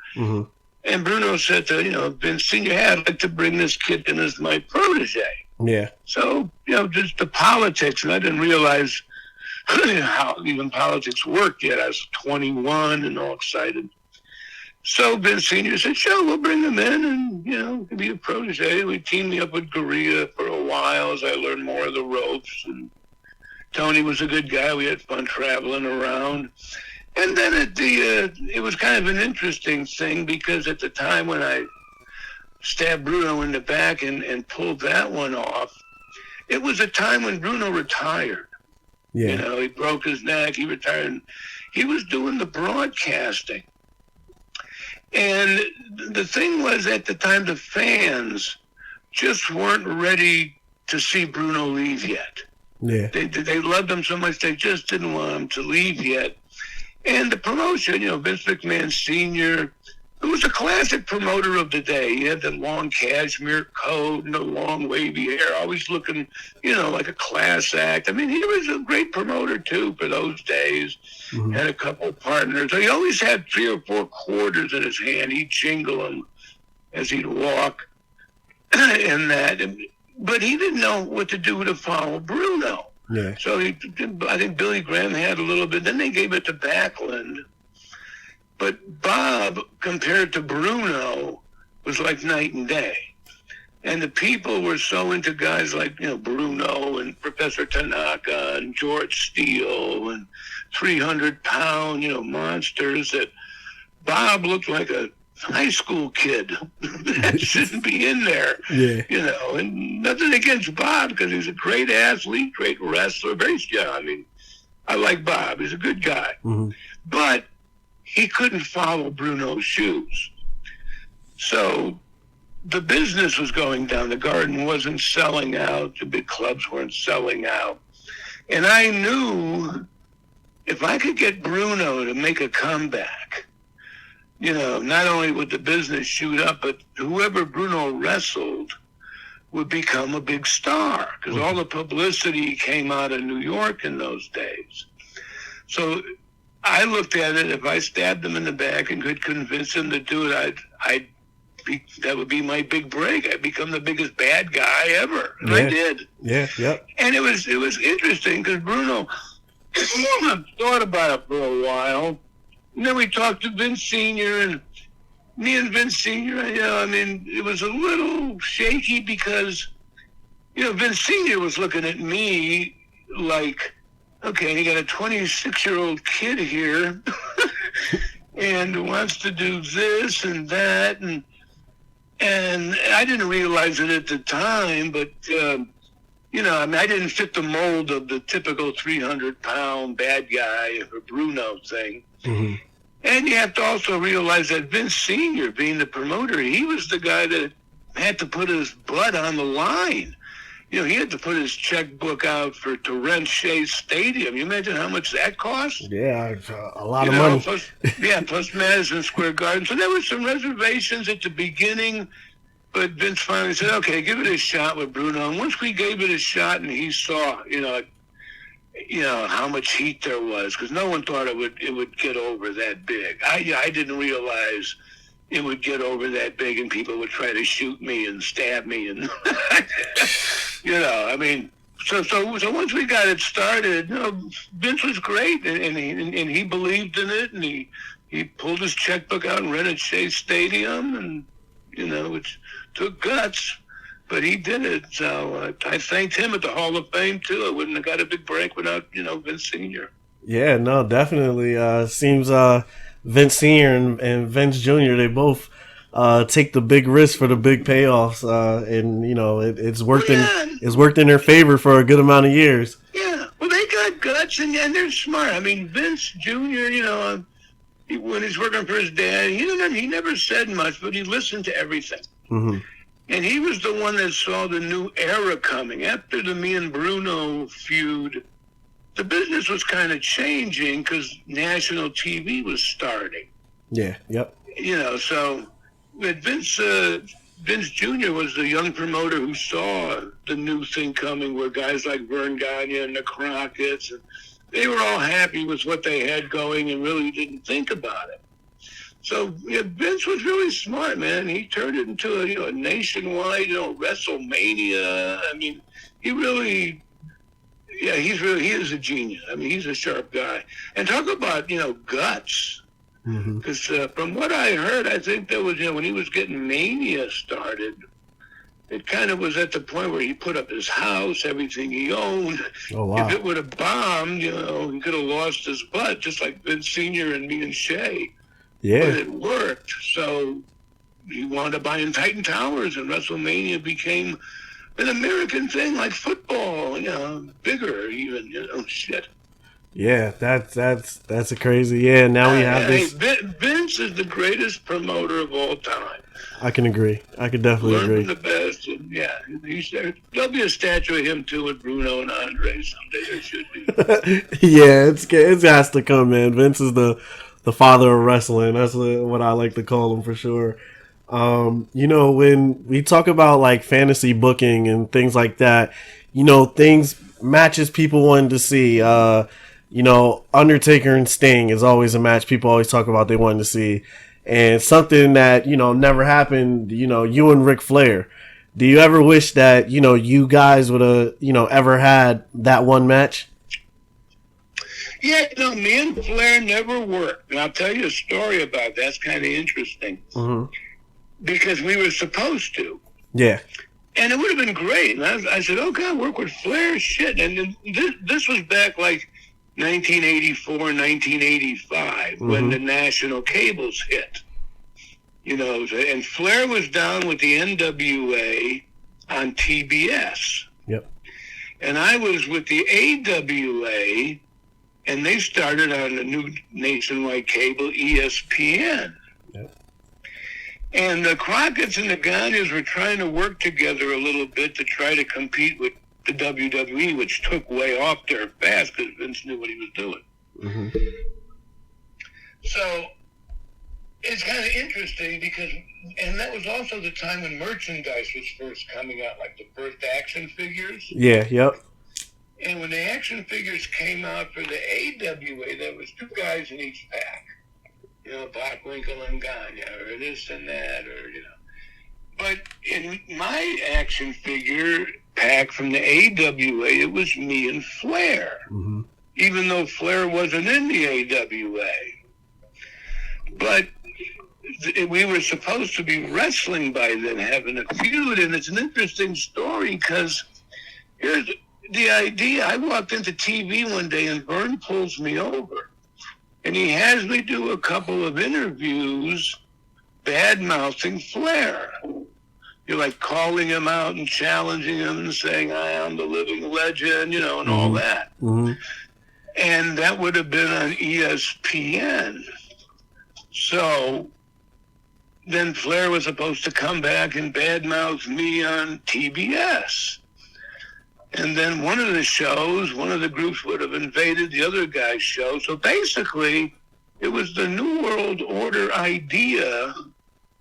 And Bruno said to, Vince Sr., I'd like to bring this kid in as my protege. Yeah. So, just the politics, and I didn't realize how even politics worked yet. I was 21 and all excited. So Vince Sr. said, sure, we'll bring him in and, he'll be a protege. We teamed me up with Gorilla for a while as I learned more of the ropes. And Tony was a good guy. We had fun traveling around. And then it was kind of an interesting thing because at the time when I stabbed Bruno in the back and pulled that one off, it was a time when Bruno retired. Yeah. You know, he broke his neck, he retired, and he was doing the broadcasting. And the thing was, at the time, the fans just weren't ready to see Bruno leave yet. Yeah. They loved him so much, they just didn't want him to leave yet. And the promotion, you know, Vince McMahon Sr., who was a classic promoter of the day. He had the long cashmere coat and the long wavy hair, always looking, you know, like a class act. I mean, he was a great promoter, too, for those days. Mm-hmm. Had a couple partners. So he always had 3 or 4 quarters in his hand. He'd jingle them as he'd walk and that. But he didn't know what to do to follow Bruno. Yeah. So I think Billy Graham had a little bit. Then they gave it to Backlund. But Bob, compared to Bruno, was like night and day. And the people were so into guys like, you know, Bruno and Professor Tanaka and George Steele and 300-pound, you know, monsters that Bob looked like a high school kid that shouldn't be in there. Yeah. You know, and nothing against Bob because he's a great athlete, great wrestler. I mean, I like Bob. He's a good guy. Mm-hmm. But he couldn't follow Bruno's shoes. So the business was going down. The Garden wasn't selling out. The big clubs weren't selling out. And I knew if I could get Bruno to make a comeback, you know, not only would the business shoot up, but whoever Bruno wrestled would become a big star because all the publicity came out of New York in those days. So I looked at it, if I stabbed him in the back and could convince him to do it, that would be my big break. I'd become the biggest bad guy ever. And I did. Yeah, yep. And it was interesting because Bruno thought about it for a while. And then we talked to Vince Sr. and me and Vince Sr., you know, I mean, it was a little shaky because, you know, Vince Sr. was looking at me like, okay, you got a 26-year-old kid here and wants to do this and that. And I didn't realize it at the time, but, you know, I mean, I didn't fit the mold of the typical 300-pound bad guy or Bruno thing. Mm-hmm. And you have to also realize that Vince Sr., being the promoter, he was the guy that had to put his butt on the line. You know, he had to put his checkbook out to rent Shea Stadium. You imagine how much that cost? Yeah, a lot of money. Plus Madison Square Garden. So there were some reservations at the beginning, but Vince finally said, okay, give it a shot with Bruno. And once we gave it a shot and he saw, you know, how much heat there was, because no one thought it would get over that big. I didn't realize it would get over that big and people would try to shoot me and stab me and you know, I mean, so once we got it started, you know, Vince was great and he believed in it and he pulled his checkbook out and rented Shea Stadium and, you know, it took guts, but he did it. So I thanked him at the Hall of Fame too. I wouldn't have got a big break without, you know, Vince Sr. Yeah, no, definitely. Seems Vince Sr. and Vince Jr., they both take the big risk for the big payoffs, and you know it's worked in their favor for a good amount of years. Yeah, well, they got guts and they're smart. I mean, Vince Jr., you know, when he's working for his dad, he never said much, but he listened to everything. Mm-hmm. And he was the one that saw the new era coming after the me and Bruno feud. The business was kind of changing because national TV was starting. Yeah, yep. You know, so Vince Jr. was the young promoter who saw the new thing coming where guys like Vern Gagne and the Crockett's, and they were all happy with what they had going and really didn't think about it. So yeah, Vince was really smart, man. He turned it into a nationwide, WrestleMania. I mean, he is a genius. I mean, he's a sharp guy. And talk about, guts. Because from what I heard, I think there was, when he was getting Mania started, it kind of was at the point where he put up his house, everything he owned. Oh, wow. If it would have bombed, he could have lost his butt, just like Vince Sr. and me and Shay. Yeah. But it worked. So he wound up buying Titan Towers, and WrestleMania became an American thing, like football, bigger even, shit. Yeah, that's a crazy. Yeah, now we have this. Vince is the greatest promoter of all time. I can agree. I can definitely agree. The best, and there'll be a statue of him too with Bruno and Andre someday. There should be. Yeah, it has to come, man. Vince is the father of wrestling. That's what I like to call him for sure. When we talk about like fantasy booking and things like that, matches people wanted to see. Undertaker and Sting is always a match people always talk about they wanted to see. And something that, never happened, you and Ric Flair. Do you ever wish that, you guys would have, ever had that one match? Yeah, me and Flair never worked. And I'll tell you a story about that. That's kind of interesting. Mm-hmm. Because we were supposed to. Yeah. And it would have been great. And I said, okay, I'll work with Flair. Shit. And this was back like 1984, 1985, mm-hmm. when the national cables hit. And Flair was down with the NWA on TBS. Yep. And I was with the AWA, and they started on the new nationwide cable, ESPN. Yep. And the Crockett's and the Gagnes were trying to work together a little bit to try to compete with the WWE, which took way off there fast because Vince knew what he was doing. Mm-hmm. So it's kind of interesting and that was also the time when merchandise was first coming out, like the first action figures. Yeah, yep. And when the action figures came out for the AWA, there was two guys in each pack. Bockwinkel and Gagne, or this and that, But in my action figure pack from the AWA, it was me and Flair. Mm-hmm. Even though Flair wasn't in the AWA. But we were supposed to be wrestling by then, having a feud, and it's an interesting story because here's the idea. I walked into TV one day and Vern pulls me over. And he has me do a couple of interviews bad-mouthing Flair. You're like calling him out and challenging him and saying, I am the living legend, and mm-hmm. all that. Mm-hmm. And that would have been on ESPN. So then Flair was supposed to come back and badmouth me on TBS. And then one of the groups would have invaded the other guy's show. So basically, it was the New World Order idea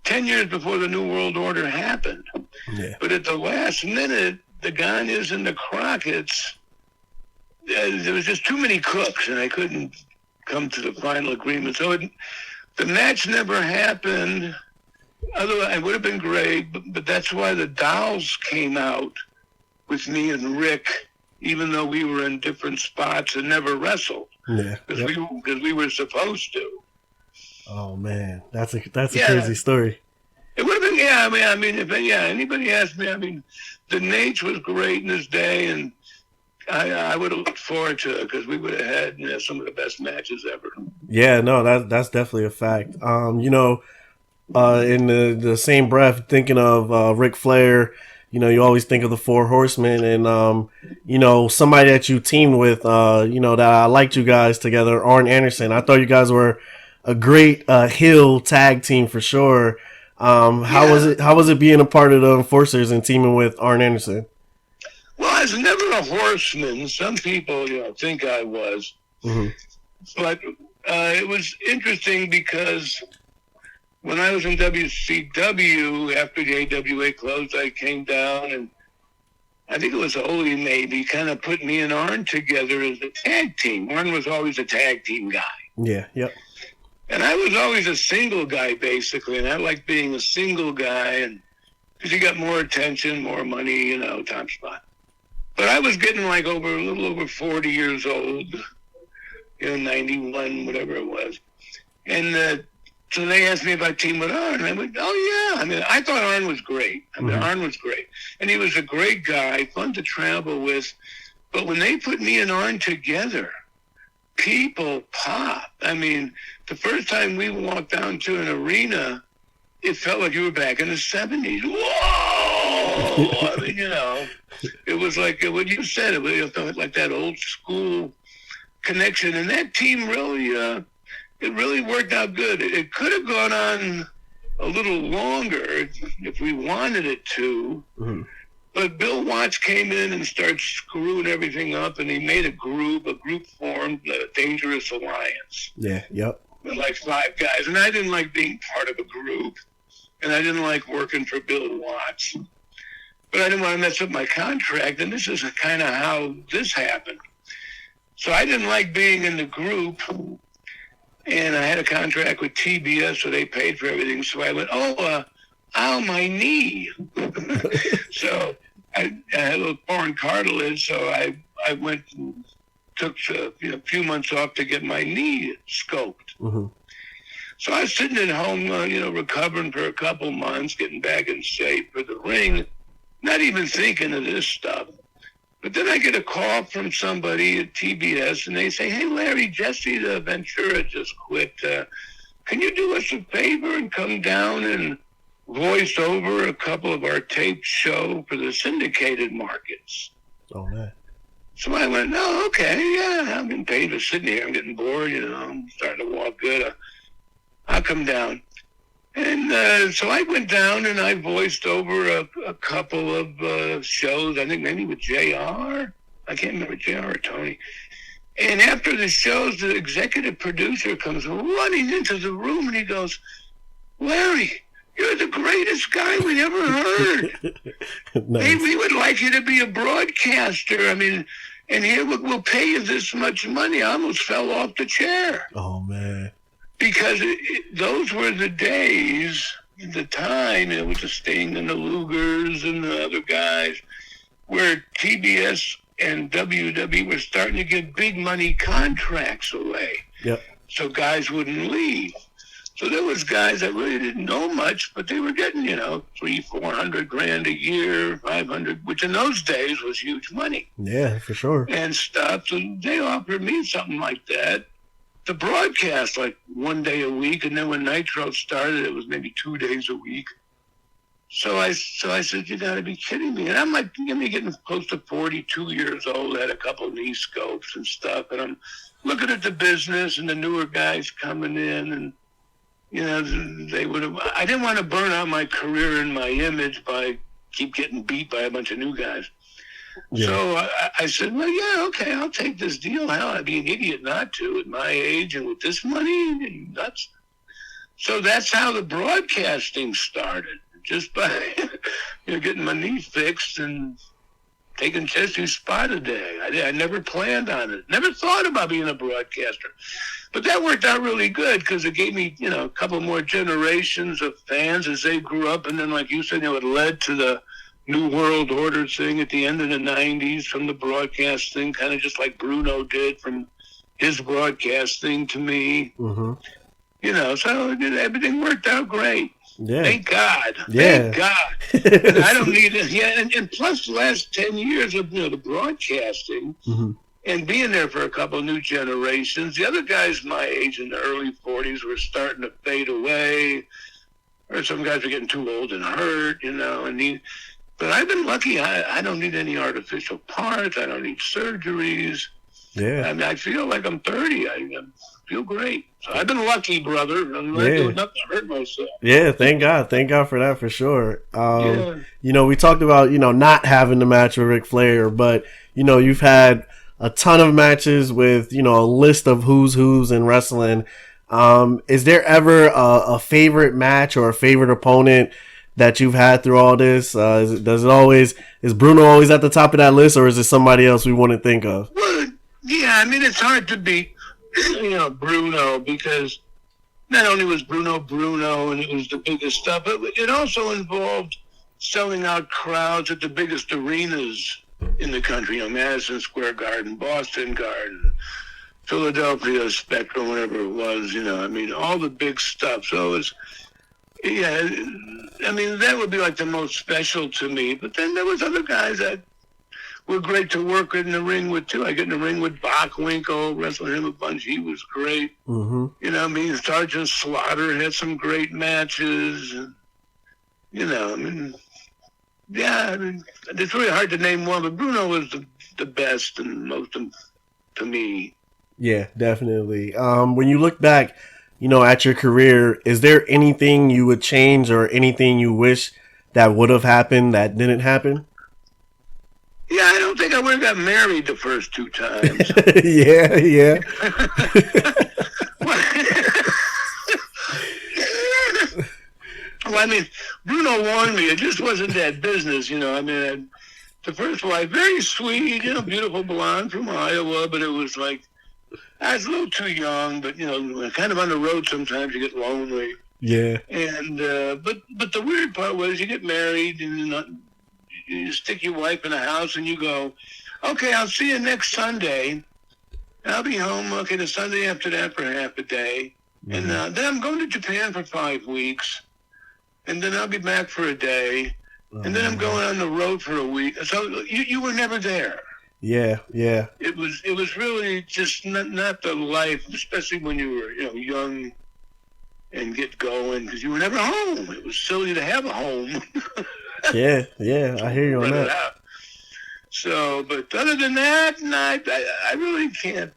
10 years before the New World Order happened. Yeah. But at the last minute, the Gagnes and the Crockett's, there was just too many cooks, and I couldn't come to the final agreement. So the match never happened. Otherwise, it would have been great, but that's why the Dolls came out with me and Rick, even though we were in different spots and never wrestled. Yeah, because we were supposed to. Oh man, that's a crazy story. It would have been, if anybody asked me, the Nate was great in his day, and I would have looked forward to it because we would have had some of the best matches ever. Yeah, no, that's definitely a fact. In the same breath, thinking of Ric Flair. You always think of the Four Horsemen and, somebody that you teamed with, that I liked you guys together, Arn Anderson. I thought you guys were a great heel tag team for sure. How was it being a part of the Enforcers and teaming with Arn Anderson? Well, I was never a horseman. Some people, think I was. Mm-hmm. But it was interesting because when I was in WCW, after the AWA closed, I came down, and I think it was Ole maybe kind of put me and Arn together as a tag team. Arn was always a tag team guy. Yeah, yep. And I was always a single guy, basically, and I liked being a single guy, and because you got more attention, more money, top spot. But I was getting like a little over 40 years old, 91, whatever it was. And so they asked me if I teamed with Arn, and I went, oh, Yeah, I mean, I thought Arn was great. Arn was great. And he was a great guy, fun to travel with. But when they put me and Arn together, people pop. I mean, the first time we walked down to an arena, it felt like you were back in the 70s. Whoa! I mean, it was like what you said. It felt like that old school connection. And that team really, it really worked out good. It could have gone on a little longer if we wanted it to. Mm-hmm. But Bill Watts came in and started screwing everything up, and he made a group formed, the Dangerous Alliance. Yeah, yep. With like 5 guys. And I didn't like being part of a group, and I didn't like working for Bill Watts. But I didn't want to mess up my contract, and this is kind of how this happened. So I didn't like being in the group, and I had a contract with TBS, so they paid for everything. So I went, ow, my knee. So I had a little foreign cartilage, so I went and took a few months off to get my knee scoped. Mm-hmm. So I was sitting at home, recovering for a couple months, getting back in shape for the ring, not even thinking of this stuff. But then I get a call from somebody at TBS, and they say, "Hey, Larry, Jesse the Ventura just quit. Can you do us a favor and come down and voice over a couple of our taped show for the syndicated markets?" Oh, man. So I went, "Oh, okay, yeah, I'm getting paid for sitting here. I'm getting bored, I'm starting to walk good. I'll come down." And so I went down and I voiced over a couple of shows, I think maybe with JR. I can't remember, JR or Tony. And after the shows, the executive producer comes running into the room and he goes, "Larry, you're the greatest guy we ever heard. Nice. Hey, we would like you to be a broadcaster. I mean, and here we'll pay you this much money." I almost fell off the chair. Oh, man. Because those were the days, the time, with the Sting and the Lugers and the other guys, where TBS and WWE were starting to give big money contracts away. Yep. So guys wouldn't leave. So there was guys that really didn't know much, but they were getting, $300,000-400,000 a year, 500, which in those days was huge money. Yeah, for sure. And stuff. So they offered me something like that to broadcast like one day a week, and then when Nitro started, it was maybe 2 days a week. So I said, "You got to be kidding me!" And I'm like, getting close to 42 years old, had a couple of knee scopes and stuff, and I'm looking at the business and the newer guys coming in, and they would have. I didn't want to burn out my career and my image by keep getting beat by a bunch of new guys. Yeah. So I said, "Well, yeah, okay, I'll take this deal. Hell, I'd be an idiot not to at my age and with this money. Nuts." So that's how the broadcasting started, just by getting my knee fixed and taking Jesse's spot a day. I never planned on it. Never thought about being a broadcaster. But that worked out really good because it gave me, a couple more generations of fans as they grew up. And then, like you said, it led to the New World Order thing at the end of the 90s from the broadcast thing, kind of just like Bruno did from his broadcast thing to me. Mm-hmm. So everything worked out great. Yeah. Thank God. Yeah. Thank God. I don't need it. Yeah, and plus the last 10 years of the broadcasting mm-hmm. and being there for a couple of new generations, the other guys my age in the early 40s were starting to fade away, or some guys were getting too old and hurt, but I've been lucky. I don't need any artificial parts. I don't need surgeries. Yeah. I mean, I feel like I'm 30. I feel great. So I've been lucky, brother. I'm not doing nothing to hurt myself. Yeah, thank God. Thank God for that, for sure. We talked about, not having the match with Ric Flair, but, you've had a ton of matches with, a list of who's in wrestling. Is there ever a favorite match or a favorite opponent that you've had through all this? Is Bruno always at the top of that list, or is it somebody else we wouldn't think of? Well, yeah, I mean, it's hard to beat, Bruno, because not only was Bruno, and it was the biggest stuff, but it also involved selling out crowds at the biggest arenas in the country, Madison Square Garden, Boston Garden, Philadelphia Spectrum, whatever it was, all the big stuff. So Yeah, I mean, that would be like the most special to me. But then there was other guys that were great to work in the ring with, too. I get in the ring with Bockwinkel, wrestled him a bunch. He was great. Mm-hmm. You know, I mean, Sergeant Slaughter had some great matches. And, you know, I mean, yeah, I mean, it's really hard to name one, but Bruno was the best and most to me. Yeah, definitely. When you look back, you know, at your career, is there anything you would change or anything you wish that would have happened that didn't happen? Yeah, I don't think I would have got married the first 2 times. Yeah. Well, I mean, Bruno warned me. It just wasn't that business, you know. I mean, the first wife, very sweet, you know, beautiful blonde from Iowa, but it was like, I was a little too young, but, you know, kind of on the road sometimes you get lonely. Yeah. And, but the weird part was you get married and you stick your wife in a house and you go, okay, I'll see you next Sunday. I'll be home, okay, the Sunday after that for half a day. Mm-hmm. And then I'm going to Japan for 5 weeks. And then I'll be back for a day. And then I'm going on the road for a week. So you were never there. Yeah. It was really just not the life, especially when you were, you know, young and get going, because you were never home. It was silly to have a home. Yeah, I hear you on that. So, but other than that, I really can't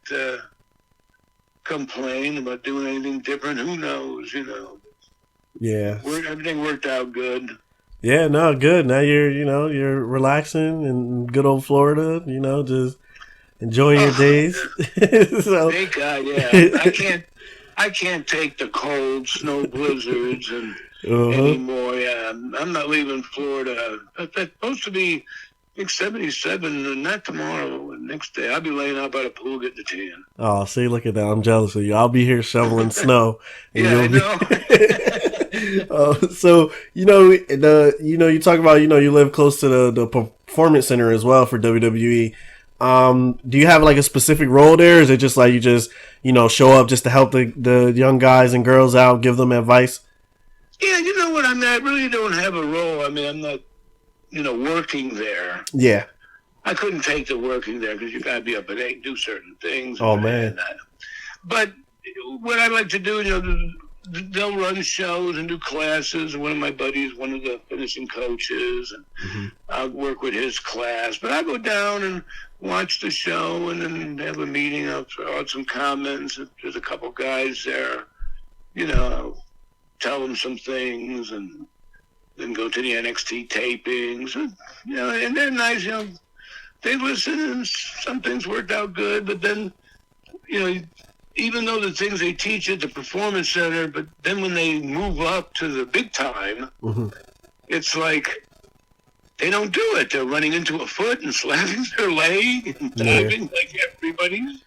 complain about doing anything different. Who knows, you know? Yeah. Everything worked out good. Yeah, no, good. Now you're relaxing in good old Florida, you know, just enjoying your days. So, thank God, yeah. I can't take the cold snow blizzards and anymore. Yeah, I'm not leaving Florida. It's supposed to be, I think, 77, not tomorrow, next day. I'll be laying out by the pool getting the tan. Oh, see, look at that. I'm jealous of you. I'll be here shoveling snow. And yeah, I know. So, you you talk about, you live close to the Performance Center as well for WWE. Do you have like a specific role there? Or is it just like you just, show up just to help the young guys and girls out, give them advice? Yeah, you know what? I really don't have a role. I mean, I'm not, working there. Yeah. I couldn't take the working there because you got to be up at 8 and do certain things. Oh, man. But what I like to do, they'll run shows and do classes. One of my buddies, one of the finishing coaches, and I'll work with his class. But I go down and watch the show and then have a meeting. I'll throw out some comments. If there's a couple guys there, I'll tell them some things and then go to the NXT tapings. And they're nice, They listen and some things worked out good. But then, even though the things they teach at the Performance Center, but then when they move up to the big time, it's like they don't do it. They're running into a foot and slapping their leg and diving like everybody.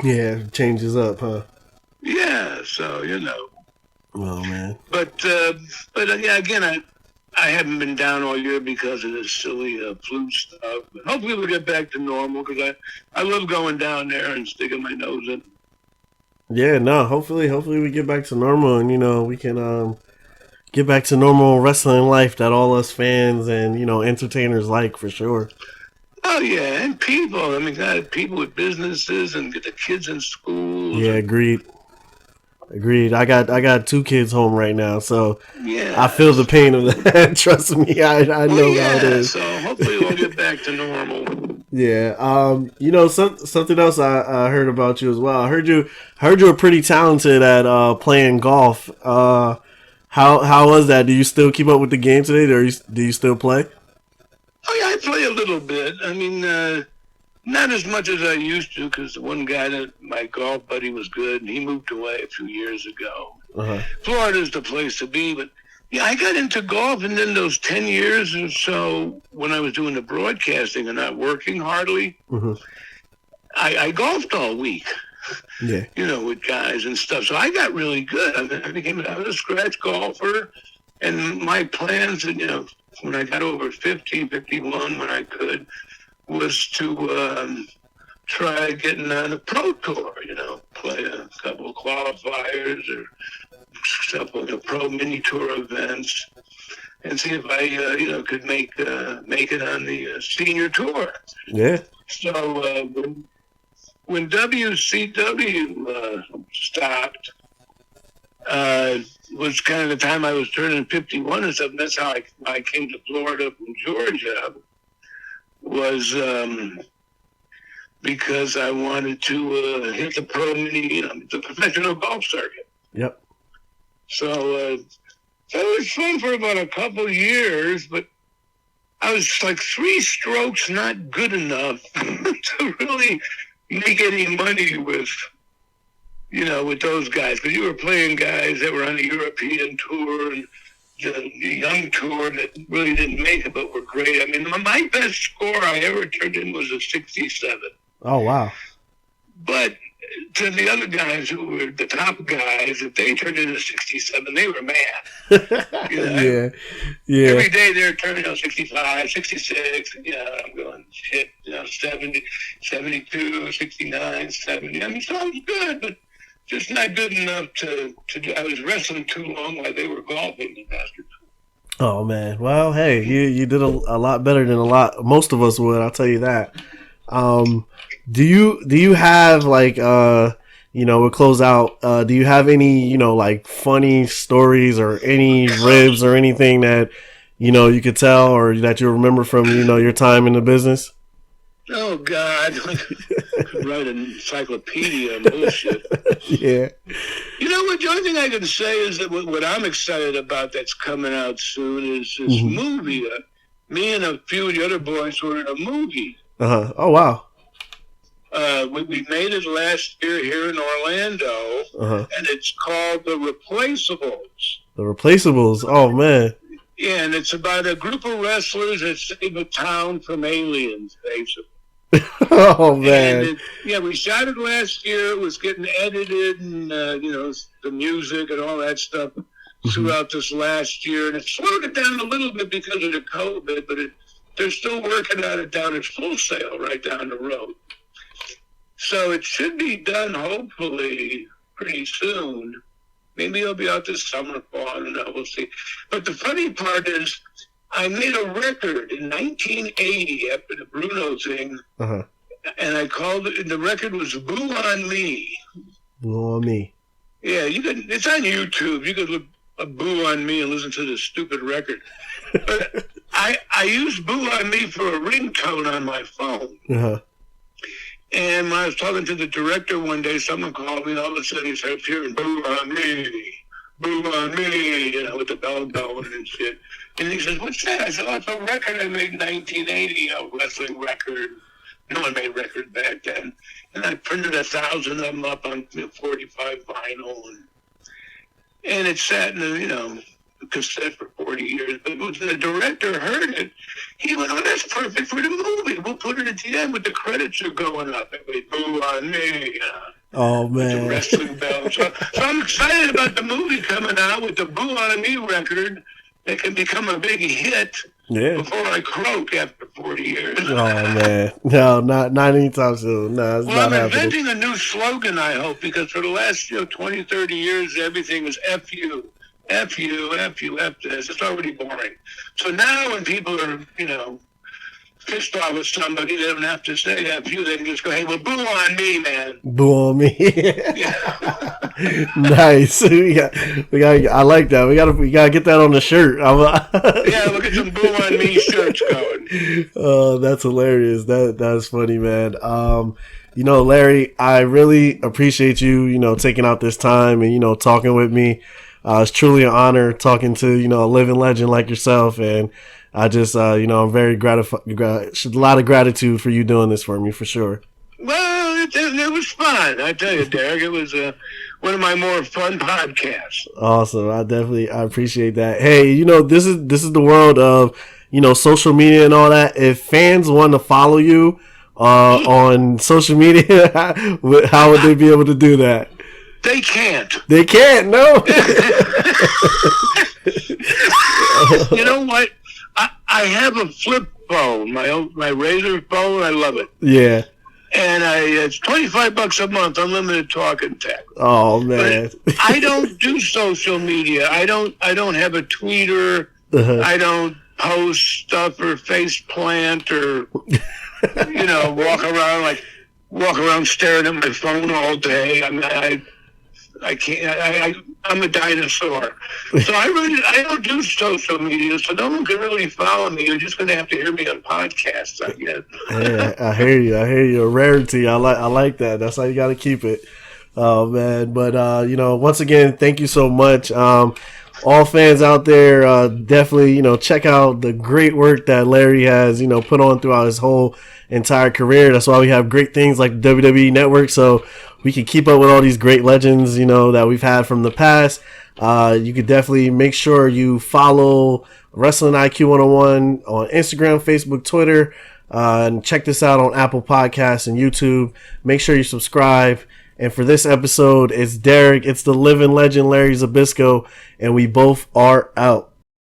Yeah, it changes up, huh? Yeah, so, Oh, man. But yeah, again, I haven't been down all year because of this silly flu stuff. But hopefully we'll get back to normal because I love going down there and sticking my nose in. Yeah, no, hopefully we get back to normal and, we can get back to normal wrestling life that all us fans and, entertainers like for sure. Oh, yeah, and people. I mean, God, people with businesses and get the kids in school. Yeah, agreed. I got 2 kids home right now, so I feel the pain of that. Trust me, I know how it is. So hopefully we'll get back to normal. Yeah, something else I heard about you as well. I heard you were pretty talented at playing golf. How was that? Do you still keep up with the game today, or do you still play? Oh yeah, I play a little bit. I mean, not as much as I used to, because the one guy that my golf buddy was good, and he moved away a few years ago. Florida's the place to be, but yeah, I got into golf, and then those 10 years or so when I was doing the broadcasting and not working hardly, I golfed all week. Yeah, with guys and stuff. So I got really good. I was a scratch golfer, and my plans, when I got over 50, 51, when I could, was to try getting on a pro tour, play a couple of qualifiers or a couple of pro mini tour events and see if I, could make it on the senior tour. Yeah. So when WCW stopped, was kind of the time I was turning 51 and stuff. And that's how I came to Florida from Georgia. Was because I wanted to hit the pro mini, the professional golf circuit. Yep. So that was fun for about a couple years, but I was like 3 strokes not good enough to really make any money with those guys. Because you were playing guys that were on the European tour and the young tour that really didn't make it, but were great. I mean, my best score I ever turned in was a 67. Oh, wow. But to the other guys who were the top guys, if they turned in a 67, they were mad. Yeah. Every day they're turning out 65, 66. I'm going, shit, 70, 72, 69, 70. I mean, sounds good, but just not good enough to do. I was wrestling too long while they were golfing, the bastards. Oh, man. Well, hey, you did a lot better than most of us would, I'll tell you that. Do you have like we'll close out, do you have any like funny stories or any ribs or anything that you could tell or that you remember from your time in the business? Oh God, write an encyclopedia and bullshit. Yeah. You know what? The only thing I can say is that what I'm excited about that's coming out soon is this movie. Me and a few of the other boys were in a movie. Oh wow. We made it last year here in Orlando, and it's called The Replaceables. The Replaceables. Oh man. Yeah, and it's about a group of wrestlers that save a town from aliens, basically. Oh man. We shot it last year. It was getting edited, and the music and all that stuff throughout this last year, and it slowed it down a little bit because of the COVID, but they're still working on it down at Full Sail right down the road. So it should be done hopefully pretty soon. Maybe it'll be out this summer, fall, I don't know, we'll see. But the funny part is I made a record in 1980 after the Bruno thing, and I called it, the record was Boo on Me. Boo on Me. Yeah, it's on YouTube. You could look up Boo on Me and listen to this stupid record. But I used Boo on Me for a ringtone on my phone. And when I was talking to the director one day, someone called me, and all of a sudden he started hearing Boo on Me, with the bell going and shit. And he says, "What's that?" I said, "Oh, it's a record I made in 1980, a wrestling record. No one made records back then." And I printed 1,000 of them up on 45 vinyl, and it sat in the cassette for 40 years. But when the director heard it, he went, "Oh, that's perfect for the movie. We'll put it at the end with the credits are going up." And we Boo on Me. Oh man. The wrestling bell. So I'm excited about the movie coming out with the Boo on Me record. It can become a big hit before I croak after 40 years. Oh man, no, not anytime soon. No, it's not I'm happening. inventing a new slogan, I hope, because for the last 20, 30 years, everything is F you, F you, F you, F this. It's already boring. So now when people are, pissed off with somebody, they don't have to say F you. They can just go, "Hey, well, boo on me, man." Boo on me. Nice. I like that. We gotta get that on the shirt. Yeah, we'll get some Boo on Me shirts going. Oh, that's hilarious. That's funny, man. Larry, I really appreciate you, taking out this time and, talking with me. It's truly an honor talking to, a living legend like yourself. And I just, I'm very gratified. A lot of gratitude for you doing this for me, for sure. Well, it was fun. I tell you, Derrick, it was one of my more fun podcasts. Awesome. I appreciate that. Hey, this is the world of, social media and all that. If fans want to follow you on social media, how would they be able to do that? They can't. They can't, no. You know what? I have a flip phone, my Razor phone. I love it. Yeah. And it's $25 a month, unlimited talk and text. Oh man, but I don't do social media. I don't have a Twitter. I don't post stuff or face plant or walk around staring at my phone all day. I mean, I can't. I'm a dinosaur, so I don't do social media, so no one can really follow me. You're just going to have to hear me on podcasts, I guess. Yeah, I hear you. A rarity. I like that. That's how you got to keep it. Oh man, but once again, thank you so much. All fans out there, definitely check out the great work that Larry has put on throughout his whole entire career. That's why we have great things like the WWE Network, so we can keep up with all these great legends, that we've had from the past. You could definitely make sure you follow Wrestling IQ 101 on Instagram, Facebook, Twitter, and check this out on Apple Podcasts and YouTube. Make sure you subscribe. And for this episode, it's Derrick, it's the living legend Larry Zbysko, and we both are out.